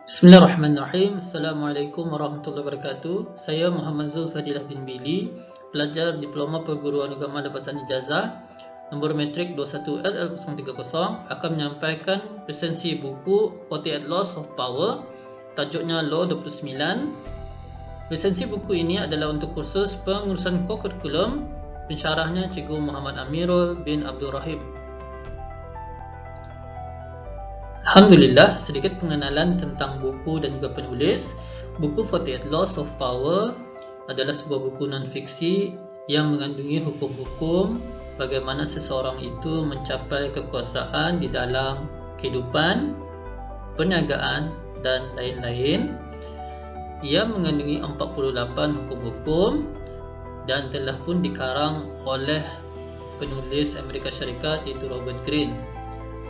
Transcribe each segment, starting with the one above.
Bismillahirrahmanirrahim. Assalamualaikum warahmatullahi wabarakatuh. Saya Muhammad Zulfadilah bin Billy, pelajar Diploma Perguruan Agama Lepasan Ijazah, nombor metrik 21LL030, akan menyampaikan resensi buku 48 Laws of Power, tajuknya Law 29. Resensi buku ini adalah untuk kursus pengurusan kokurikulum, pensyarahnya Cikgu Muhammad Amirul bin Abdul Rahim. Alhamdulillah, sedikit pengenalan tentang buku dan juga penulis. Buku 48 Laws of Power adalah sebuah buku non-fiksi yang mengandungi hukum-hukum bagaimana seseorang itu mencapai kekuasaan di dalam kehidupan, perniagaan dan lain-lain. Ia mengandungi 48 hukum-hukum dan telah pun dikarang oleh penulis Amerika Syarikat iaitu Robert Greene.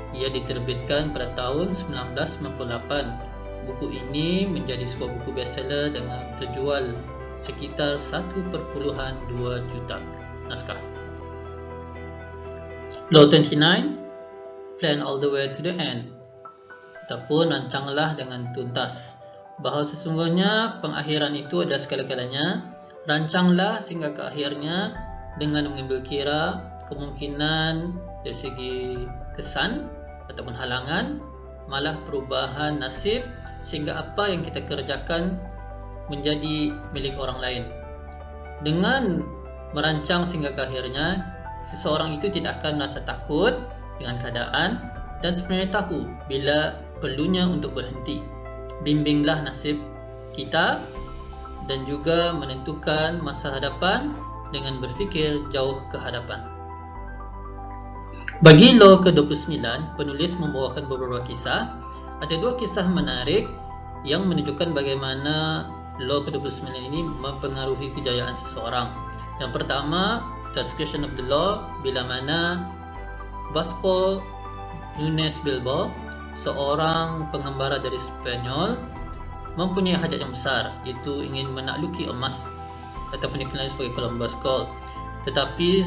Ia diterbitkan pada tahun 1998. Buku ini menjadi sebuah buku bestseller dengan terjual sekitar 1.2 juta naskah. Law 29, Plan all the way to the end, ataupun rancanglah dengan tuntas. Bahawa sesungguhnya pengakhiran itu adalah segala-galanya. Rancanglah sehingga ke akhirnya dengan mengambil kira kemungkinan dari segi kesan ataupun halangan, malah perubahan nasib sehingga apa yang kita kerjakan menjadi milik orang lain. Dengan merancang sehingga ke akhirnya, seseorang itu tidak akan merasa takut dengan keadaan dan sebenarnya tahu bila perlunya untuk berhenti. Bimbinglah nasib kita dan juga menentukan masa hadapan dengan berfikir jauh ke hadapan. Bagi Law ke-29, penulis membawakan beberapa kisah. Ada dua kisah menarik yang menunjukkan bagaimana Law ke-29 ini mempengaruhi kejayaan seseorang. Yang pertama, transgression of the law, bila mana Vasco Nunes Bilbao, seorang pengembara dari Spanyol, mempunyai hajat yang besar, iaitu ingin menakluki emas ataupun dikenali sebagai Columbus Gold. Tetapi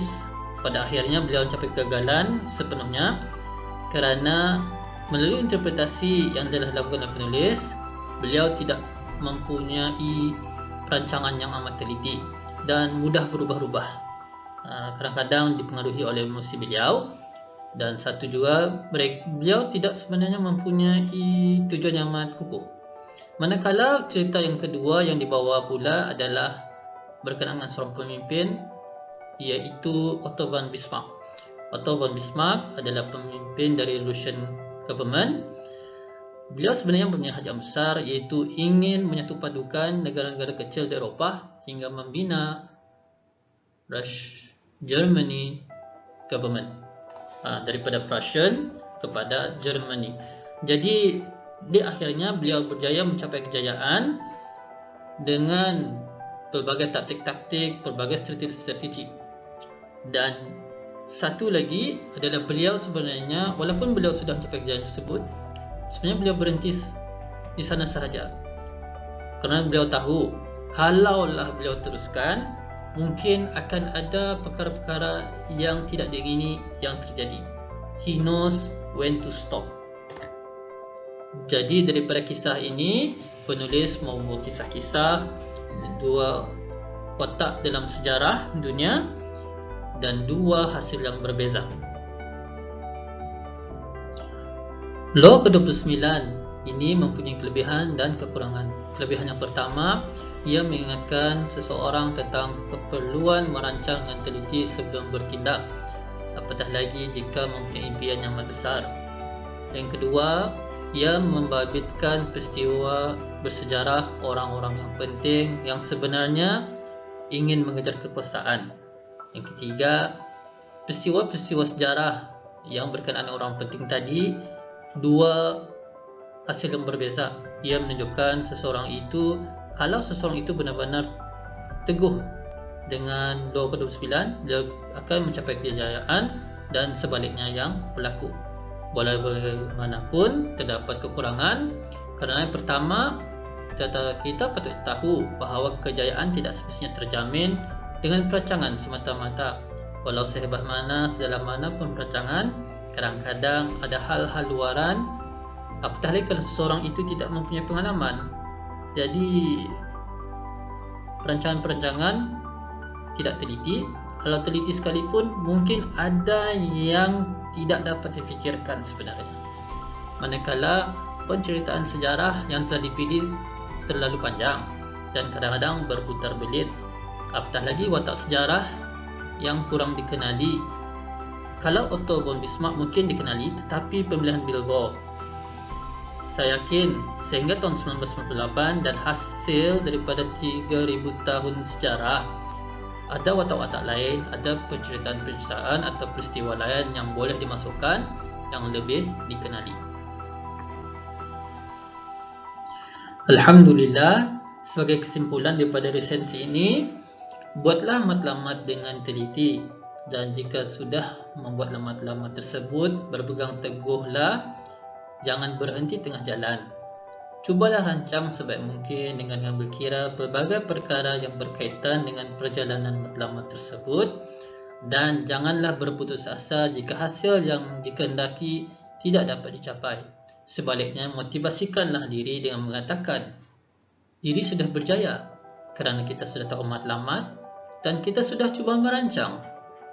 pada akhirnya beliau mencapai kegagalan sepenuhnya kerana melalui interpretasi yang telah dilakukan oleh penulis, beliau tidak mempunyai perancangan yang amat teliti dan mudah berubah-ubah. Kadang-kadang dipengaruhi oleh emosi beliau, dan satu juga beliau tidak sebenarnya mempunyai tujuan yang amat kukuh. Manakala cerita yang kedua yang dibawa pula adalah berkenaan dengan seorang pemimpin, iaitu Otto von Bismarck. Otto von Bismarck adalah pemimpin dari Russian government. Beliau sebenarnya mempunyai hajat besar, iaitu ingin menyatupadukan negara-negara kecil di Eropah hingga membina Germany government, daripada Prussian kepada Germany. Jadi di akhirnya beliau berjaya mencapai kejayaan dengan pelbagai taktik-taktik, pelbagai strategi. Dan satu lagi adalah beliau sebenarnya, walaupun beliau sudah mencapai kejayaan tersebut, sebenarnya beliau berhenti di sana sahaja. Kerana beliau tahu, kalaulah beliau teruskan, mungkin akan ada perkara-perkara yang tidak diingini yang terjadi. He knows when to stop. Jadi daripada kisah ini, penulis membawa kisah-kisah dua watak dalam sejarah dunia dan dua hasil yang berbeza. Law ke-29 ini mempunyai kelebihan dan kekurangan. Kelebihan yang pertama, ia mengingatkan seseorang tentang keperluan merancang dengan teliti sebelum bertindak, apatah lagi jika mempunyai impian yang amat besar. Yang kedua, ia membabitkan peristiwa bersejarah orang-orang yang penting yang sebenarnya ingin mengejar kekuasaan. Yang ketiga, peristiwa-peristiwa sejarah yang berkenaan dengan orang penting tadi, dua hasil yang berbeza. Ia menunjukkan seseorang itu, kalau seseorang itu benar-benar teguh dengan Law ke-29, dia akan mencapai kejayaan, dan sebaliknya yang berlaku. Bagaimanapun terdapat kekurangan, kerana yang pertama, kita patut tahu bahawa kejayaan tidak semestinya terjamin dengan perancangan semata-mata. Walau sehebat mana, sedalam mana pun perancangan, kadang-kadang ada hal-hal luaran Apatah lagi kalau seseorang itu tidak mempunyai pengalaman. Jadi perancangan-perancangan tidak teliti. Kalau teliti sekalipun, mungkin ada yang tidak dapat difikirkan sebenarnya. Manakala penceritaan sejarah yang telah dipilih terlalu panjang dan kadang-kadang berputar belit. Apatah lagi watak sejarah yang kurang dikenali. Kalau Otto von Bismarck mungkin dikenali, tetapi pemilihan Bilbo, saya yakin sehingga tahun 1998 dan hasil daripada 3000 tahun sejarah, ada watak-watak lain, ada penceritaan-penceritaan atau peristiwa lain yang boleh dimasukkan yang lebih dikenali. Alhamdulillah, sebagai kesimpulan daripada resensi ini, buatlah matlamat dengan teliti, dan jika sudah membuat matlamat tersebut, berpegang teguhlah, jangan berhenti tengah jalan. Cubalah rancang sebaik mungkin dengan mengambil kira pelbagai perkara yang berkaitan dengan perjalanan matlamat tersebut, dan janganlah berputus asa jika hasil yang dikehendaki tidak dapat dicapai. Sebaliknya, motivasikanlah diri dengan mengatakan diri sudah berjaya kerana kita sudah tahu matlamat dan kita sudah cuba merancang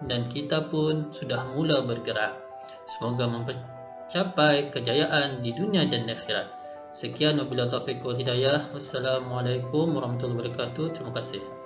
dan kita pun sudah mula bergerak. Semoga mencapai kejayaan di dunia dan akhirat. Sekian wabillahi taufiq wal hidayah. Wassalamualaikum warahmatullahi wabarakatuh. Terima kasih.